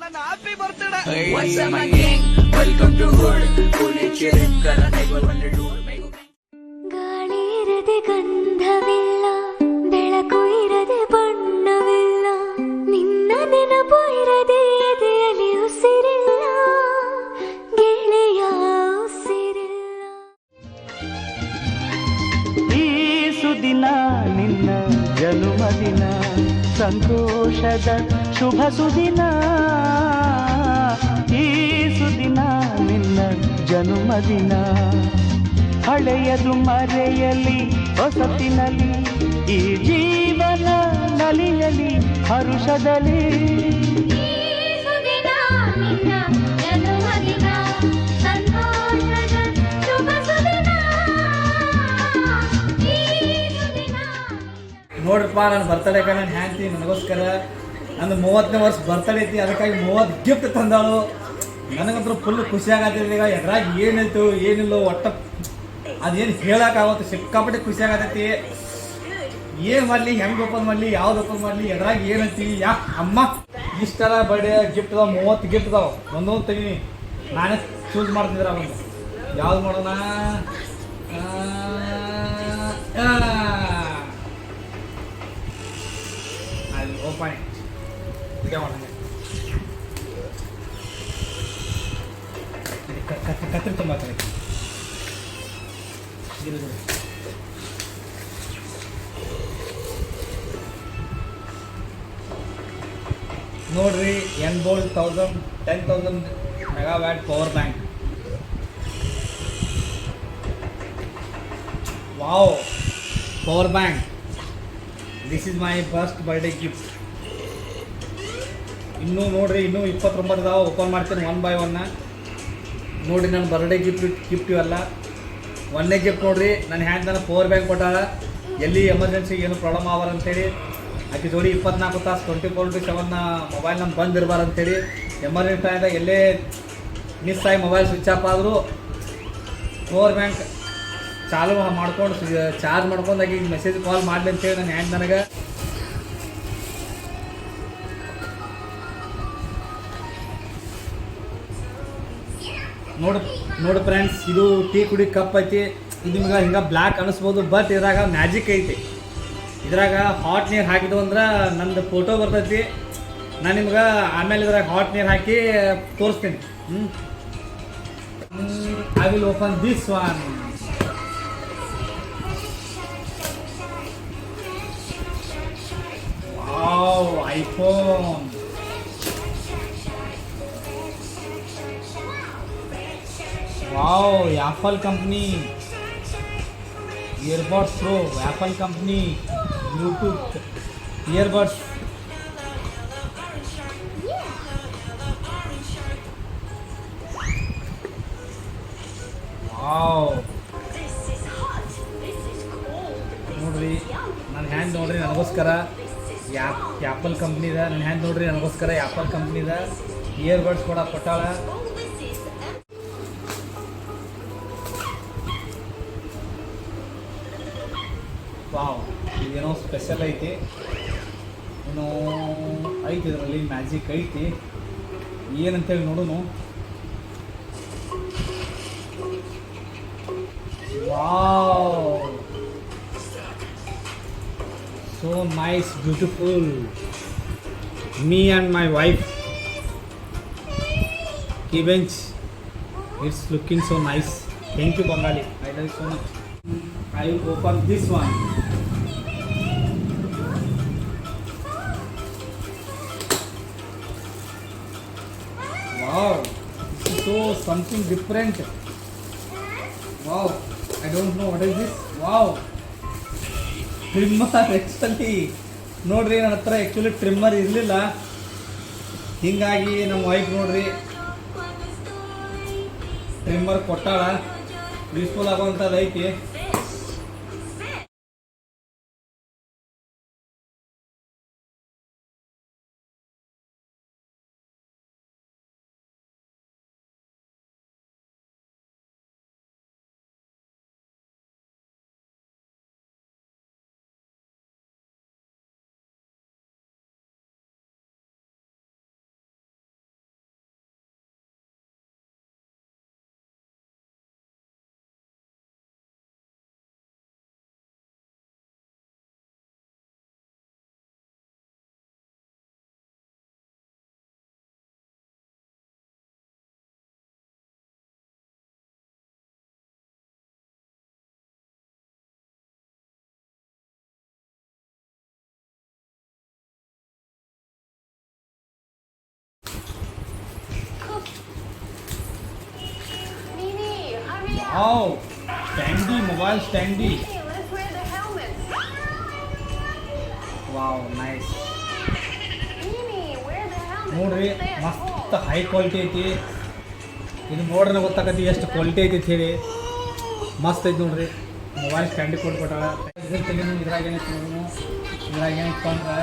ನನ್ನ happy birthday. What's up my gang? Welcome to Hood. Pune cheering kara never wanna do. ಗಾಳಿ ಇರದೆ ಗಂಧವಿಲ್ಲ, ಬೆಳಕು ಇರದೆ ಬಣ್ಣವಿಲ್ಲ, ನಿನ್ನ ನೆನಪು ಇರದೆ ಎದೆಯಲ್ಲಿ ಉಸಿರಿಲ್ಲ, ಗೆಳೆಯ ಉಸಿರಿಲ್ಲ. ಈ ಸುದಿನ ನಿನ್ನ ಜನುಮದಿನ, ಸಂತೋಷದ ಶುಭ ಸುದಿನ. ಈ ಸುದಿನ ನಿನ್ನ ಜನುಮದಿನ, ಹಳೆಯದು ಮರೆಯಲಿ ಹೊಸತಿನಲಿ, ಈ ಜೀವನ ನಲಿಯಲಿ ಹರುಷದಲ್ಲಿ. ನೋಡ್ರಪ್ಪ, ನನ್ನ ಬರ್ತಡೇಗ ನಾನು ಹ್ಯಾಂತಿ ನನಗೋಸ್ಕರ ನನ್ನ 30ನೇ ವರ್ಷ ಬರ್ತಡೇ ಐತಿ, ಅದಕ್ಕಾಗಿ 30 ಗಿಫ್ಟ್ ತಂದಾಳು. ನನಗಂತೂ ಫುಲ್ ಖುಷಿ ಆಗತ್ತೈತಿ. ಈಗ ಎದ್ರಾಗ ಏನಾಯ್ತು ಏನಿಲ್ಲ ಒಟ್ಟ ಅದೇನು ಹೇಳೋಕ್ಕಾಗತ್ತೆ, ಸಿಕ್ಕಾಪಟ್ಟೆ ಖುಷಿ ಆಗತೈತಿ. ಏನು ಮಾಡಲಿ, ಹೆಂಗೆ ಓಪನ್ ಮಾಡಲಿ, ಯಾವ್ದು ಓಪನ್ ಮಾಡಲಿ, ಎದ್ರಾಗ ಏನೈತಿ. ಅಮ್ಮ ಇಷ್ಟೆಲ್ಲ ಬರ್ಡೇ ಗಿಫ್ಟ್ ಅದಾವ, 30 ಗಿಫ್ಟ್ ಅದಾವ, ಒಂದೊಂದು ತೆಗೀನಿ. ನಾನೇ ಚೂಸ್ ಮಾಡ್ತಿದ್ರ ಒಂದು ಯಾವ್ದು ಮಾಡೋಣ. ಅಲ್ಲಿ ಓಪನ್ ಇದೆ ಮಾಡೋಣ. ಕತ್ರಿ ತುಂಬ ನೋಡ್ರಿ, N-Bolt 10,000 megawatt power bank. Wow, power bank. This is my first birthday gift. ಇನ್ನೂ ನೋಡ್ರಿ, ಇನ್ನೂ 29 ಇದಾವೆ. ಓಪನ್ ಮಾಡ್ತೀನಿ 1 by 1. ನೋಡಿರಿ, ನನ್ನ ಬರ್ಡೇ ಗಿಫ್ಟ್ ಇವೆಲ್ಲ. 1ನೇ ಗಿಫ್ಟ್ ನೋಡ್ರಿ, ನನ್ನ ಹ್ಯಾಂಡ್ ನನ್ನ ಪವರ್ ಬ್ಯಾಂಕ್ ಕೊಟ್ಟಾಳ. ಎಲ್ಲಿ ಎಮರ್ಜೆನ್ಸಿ ಏನು ಪ್ರಾಬ್ಲಮ್ ಆವಾರ ಅಂತೇಳಿ ಆಕೆ ಜೋಡಿ 24 ತಾಸು 24/7 ಮೊಬೈಲ್ ನಮ್ಮ ಬಂದಿರಬಾರ್ದು ಅಂತೇಳಿ. ಎಮರ್ಜೆನ್ಸಿ ಟೈಮ್ದಾಗ ಎಲ್ಲೇ ಮಿಸ್ ಆಗಿ ಮೊಬೈಲ್ ಸ್ವಿಚ್ ಆಫ್ ಆದರೂ ಪವರ್ ಬ್ಯಾಂಕ್ ಚಾಲು ಮಾಡ್ಕೊಂಡು ಚಾರ್ಜ್ ಮಾಡ್ಕೊಂಡಾಗಿ ಮೆಸೇಜ್ ಕಾಲ್ ಮಾಡಲಿ ಅಂತೇಳಿ ನನ್ನ ಹ್ಯಾಂಡ್ ನನಗೆ. ನೋಡಿ ಫ್ರೆಂಡ್ಸ್, ಇದು ಟೀ ಕುಡಿ ಕಪ್ ಐತಿ. ಇದು ನಿಮ್ಗೆ ಹಿಂಗೆ ಬ್ಲ್ಯಾಕ್ ಅನಿಸ್ಬೋದು, ಬಟ್ ಇದ್ರಾಗ ಮ್ಯಾಜಿಕ್ ಐತಿ. ಇದ್ರಾಗ ಹಾಟ್ ನೀರು ಹಾಕಿದ್ದು ಅಂದ್ರೆ ನಂದು ಫೋಟೋ ಬರ್ತೈತಿ. ನಾನು ನಿಮ್ಗೆ ಆಮೇಲೆ ಇದ್ರಾಗ ಹಾಟ್ ನೀರು ಹಾಕಿ ತೋರಿಸ್ತೀನಿ. I will open this one. Wow, iPhone. Wow, Apple company earbuds pro, Apple company Bluetooth earbuds. Wow, ನೋಡ್ರಿ ನನ್ನ ಹ್ಯಾಂಡ್ ನೋಡ್ರಿ ನನಗೋಸ್ಕರ ಆ್ಯಪಲ್ ಕಂಪ್ನಿದ. ನನ್ನ ಹ್ಯಾಂಡ್ ನೋಡ್ರಿ ನನಗೋಸ್ಕರ ಆ್ಯಪಲ್ ಕಂಪ್ನಿದ ಇಯರ್ಬಡ್ಸ್ ಕೂಡ ಕೊಟ್ಟಾಳ. ವಾವ್, ಇದೇನೋ ಸ್ಪೆಷಲ್ ಐತಿ, ಏನೋ ಐತಿ ಇದರಲ್ಲಿ ಮ್ಯಾಜಿಕ್ ಐತಿ. ಏನಂತೇಳಿ ನೋಡೋನು. Wow, so nice, beautiful. Me and my wife key bench. It's looking so nice. Thank you Bengali, I love you so much. I will open this one. Wow, this is so something different. Wow, I don't know what is this. Wow, trimmer. Actually ನೋಡ್ರಿ, ನನ್ನ ಹತ್ರ actually trimmer ಇರಲಿಲ್ಲ, ಹೀಗಾಗಿ ನಮ್ಮ wife ನೋಡ್ರಿ trimmer ಕೊಟ್ಟಾಳ. Useful ಆಗುವಂಥದ್ದು ಐತಿ. Oh, standy, mobile standy. Let's wear the helmet. Wow, nice. Mimi, wear the helmet. ನೋಡ್ರಿ Stay at ಮಸ್ತ್ home. ಹೈ ಕ್ವಾಲಿಟಿ ಐತಿ. ಇದು ನೋಡ್ರೆ ಗೊತ್ತಾಗತ್ತಿ ಎಷ್ಟು ಕ್ವಾಲಿಟಿ ಐತಿ ಅಂತ ಹೇಳಿ. ಮಸ್ತ್ ಐತಿ ನೋಡ್ರಿ. ಮೊಬೈಲ್ ಸ್ಟ್ಯಾಂಡಿ ಕೊಟ್ಟಾಳ. ಇದ್ರ ತೆಗಿನು ಇದ್ರಾಗ ಏನೈತಿ ನೋಡು. ಇದ್ರಾಗ ಏನೈತಿ ಅಂದ್ರೆ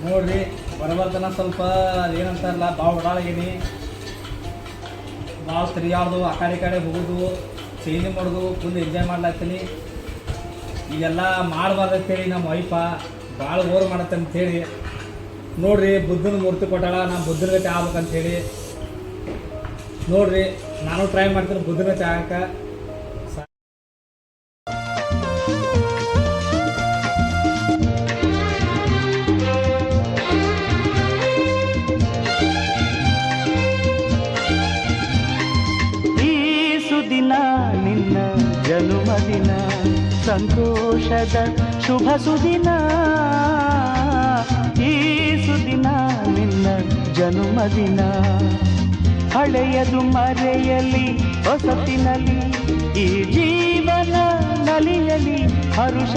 ನೋಡ್ರಿ ಬರಬರ್ತನ ಸ್ವಲ್ಪ ಏನಂತಾರಲ್ಲ ಭಾಳ ಓಡಾಡಗೀನಿ ಭಾಳ ತಿರುಗಾಡ್ದು ಆ ಕಡೆ ಹೋಗೋದು ಚೇಂಜ್ ಮಾಡೋದು ಫುಲ್ ಎಂಜಾಯ್ ಮಾಡ್ಲಾಗ್ತೀನಿ ಇದೆಲ್ಲ ಮಾಡಬಾರ್ದಂತೇಳಿ ನಮ್ಮ ವೈಫ ಭಾಳ ಓವರ್ ಮಾಡತ್ತೆ ಅಂತೇಳಿ ನೋಡ್ರಿ ಬುದ್ಧನ ಮೂರ್ತಿ ಕೊಟ್ಟಾಳ ನಾನು ಬುದ್ಧನ ಗತಿ ಆಗ್ಬೇಕಂತೇಳಿ ನೋಡ್ರಿ ನಾನು ಟ್ರೈ ಮಾಡ್ತೀನಿ ಬುದ್ಧನ ಗತಿ ಆಗಕ್ಕೆ ದಿನ ನಿನ್ನ ಜನುಮದಿನ ಸಂತೋಷದ ಶುಭ ಸುದಿನ ಈ ಸುದಿನ ನಿನ್ನ ಜನುಮದಿನ ಹಳೆಯದು ಮರೆಯಲಿ ಹೊಸತಿನಲಿ ಈ ಜೀವನ ನಲಿಯಲಿ ಹರುಷ